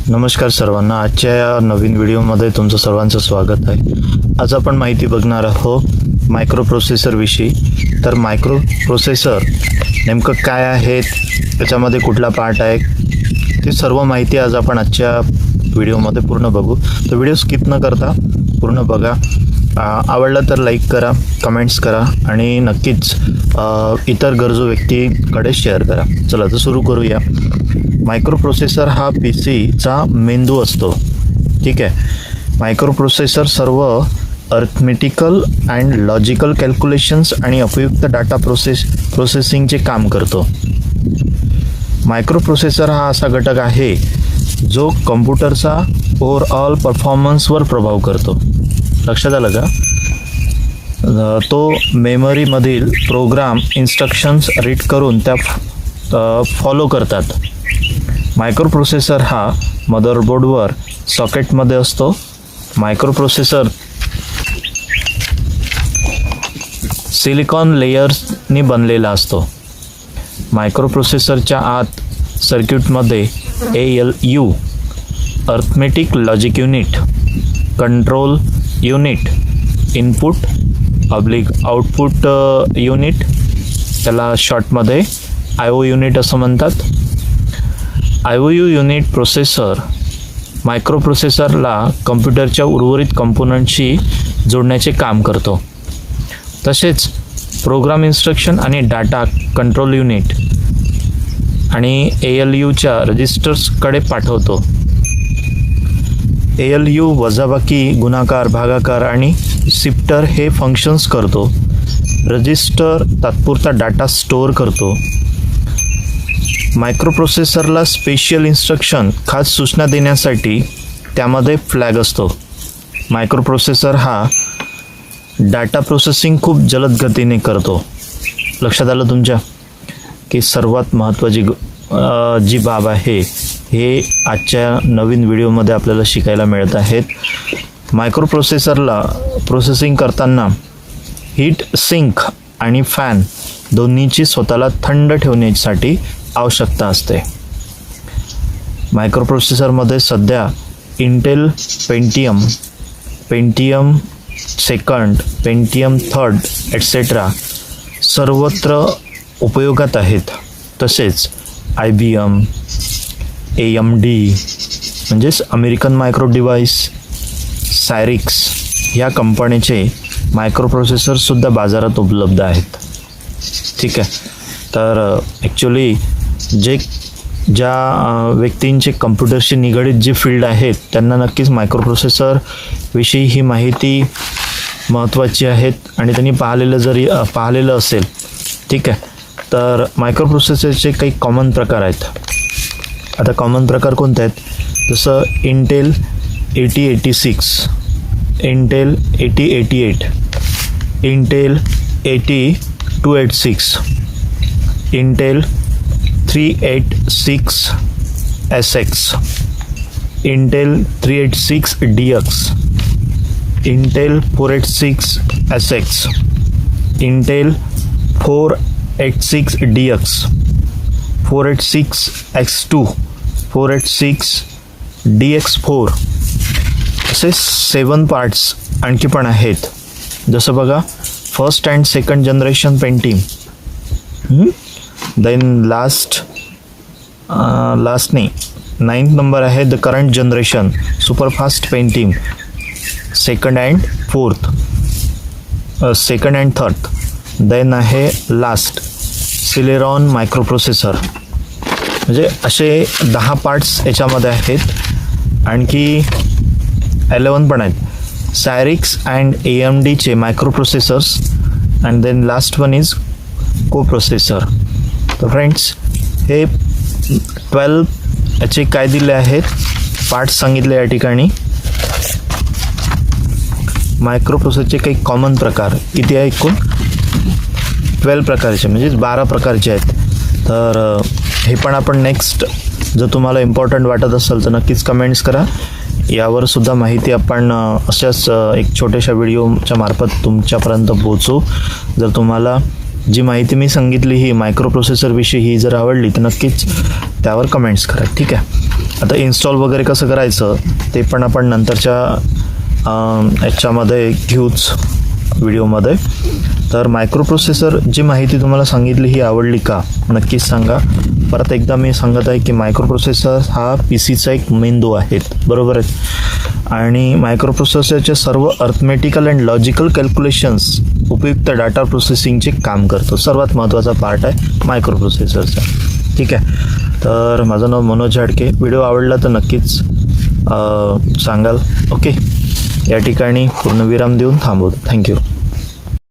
नमस्कार सर्वांना. आजच्या या नवीन व्हिडिओमध्ये तुमचं सर्वांचं स्वागत आहे. आज आपण माहिती बघणार आहोत मायक्रो प्रोसेसरविषयी. तर मायक्रो प्रोसेसर नेमकं काय आहेत, त्याच्यामध्ये कुठला पार्ट आहे, ते सर्व माहिती आज आपण आजच्या व्हिडिओमध्ये पूर्ण बघू. तर व्हिडिओ स्किप न करता पूर्ण बघा. आवडलं तर लाईक करा, कमेंट्स करा आणि नक्कीच इतर गरजू व्यक्तीकडे शेअर करा. चला तर सुरू करूया. मायक्रो प्रोसेसर हा पी सीचा मेंदू असतो. ठीक आहे. मायक्रो प्रोसेसर सर्व अर्थमेटिकल अँड लॉजिकल कॅल्क्युलेशन्स आणि उपयुक्त डाटा प्रोसेसिंगचे काम करतो. मायक्रो प्रोसेसर हा असा घटक आहे जो कम्प्युटरचा ओव्हरऑल परफॉर्मन्सवर प्रभाव करतो. लक्षात आलं का? तो मेमरीमधील प्रोग्राम इन्स्ट्रक्शन्स रीड करून त्या फॉलो करतात. मायक्रो प्रोसेसर हा मदरबोर्डवर सॉकेटमध्ये असतो. मायक्रो प्रोसेसर सिलिकॉन लेयर्सनी बनलेला असतो. मायक्रो प्रोसेसरच्या आत सर्किटमध्ये ALU arithmetic logic unit, control unit, input output unit, त्याला शॉर्टमध्ये IO युनिट असं म्हणतात. IO युनिट प्रोसेसर मायक्रो प्रोसेसरला कम्प्युटरच्या उर्वरित कंपोनंटशी जोडण्याचे काम करतो. तसेच प्रोग्राम इन्स्ट्रक्शन आणि डाटा कंट्रोल युनिट आणि ALUच्या रजिस्टर्सकडे पाठवतो. ALU वजाबाकी, गुणाकार, भागाकार आणि शिफ्टर हे फंक्शन्स करतो. रजिस्टर तात्पुरता डाटा स्टोअर करतो. मायक्रो प्रोसेसरला स्पेशल इन्स्ट्रक्शन, खास सूचना देण्यासाठी त्यामध्ये फ्लॅग असतो. मायक्रो प्रोसेसर हा डाटा प्रोसेसिंग खूप जलद गतीने करतो. लक्षात आलं तुमच्या की सर्वात महत्त्वाची जी बाब आहे हे आजच्या नवीन व्हिडिओमध्ये आपल्याला शिकायला मिळत आहेत. मायक्रो प्रोसेसरला प्रोसेसिंग करताना हीट सिंक आणि फॅन दोन्हीची स्वतःला थंड ठेवण्यासाठी आवश्यकता असते. मायक्रो प्रोसेसरमध्ये सध्या Intel Pentium second, Pentium third etcetera सर्वत्र उपयोगात आहेत. तसेच IBM, AMD म्हणजेच अमेरिकन मायक्रो डिव्हाइस, सायरिक्स ह्या कंपनीचे मायक्रो प्रोसेसरसुद्धा बाजारात उपलब्ध आहेत. ठीक आहे. तर ॲक्च्युली ज्या व्यक्तींचे कम्प्युटरशी निगडीत जी फील्ड आहेत त्यांना नक्कीच मायक्रो प्रोसेसरविषयी ही माहिती महत्त्वाची आहेत आणि त्यांनी पाहिलेलं असेल. ठीक आहे. तर मायक्रो प्रोसेसरचे काही कॉमन प्रकार आहेत. आता कॉमन प्रकार कोणते आहेत? जसं Intel 8086, Intel 8088, Intel 8286, Intel 386SX, Intel 386DX, Intel 486SX, Intel 486DX, 486X2, 486DX4 असे 7 पार्ट्स आणखी पण आहेत. जसं बघा, first and second generation Pentium, then last नाही 9th नंबर आहे the current generation superfast Pentium, second and third. Then आहे last Celeron microprocessor. म्हणजे असे 10 पार्ट्स याच्यामध्ये आहेत. आणखी 11 पण आहेत. सायरिक्स अँड AMDचे micro processors and then last one is co processor. तर फ्रेंड्स, हे 12 याचे काय दिले आहेत, पार्ट्स सांगितले या ठिकाणी. मायक्रो प्रोसेसरचे काही कॉमन प्रकार किती आहे? एकूण 12 प्रकारचे, म्हणजेच 12 प्रकारचे आहेत. तर हे पण आपण नेक्स्ट, जर तुम्हाला इम्पॉर्टंट वाटत असेल तर नक्कीच कमेंट्स करा. यावर सुद्धा माहिती आपण अशाच एक छोट्याशा व्हिडिओच्या मार्फत तुमच्यापर्यंत पोहोचू. जर तुम्हाला जी माहिती मी सांगितली ही मायक्रो प्रोसेसरविषयी ही जर आवडली तर नक्कीच त्यावर कमेंट्स करा. ठीक आहे. आता इन्स्टॉल वगैरे कसं करायचं ते पण आपण नंतरच्या याच्यामध्ये घेऊच व्हिडिओमध्ये. तर मायक्रो प्रोसेसर जी माहिती तुम्हाला सांगितली ही आवडली का नक्कीच सांगा. परत एकदा मी सांगत आहे की मायक्रो प्रोसेसर हा पी सीचा एक मेंदू आहेत, बरोबर आहे. आणि मायक्रो प्रोसेसरचे सर्व अर्थमेटिकल अँड लॉजिकल कॅल्क्युलेशन्स उपयुक्त डाटा प्रोसेसिंगचे काम करतो. सर्वात महत्त्वाचा पार्ट आहे मायक्रो प्रोसेसरचा. ठीक आहे. तर माझं नाव मनोज झाडके. व्हिडिओ आवडला तर नक्कीच सांगाल. ओके, या ठिकाणी पूर्णविराम देऊन थांबवतो. थँक्यू.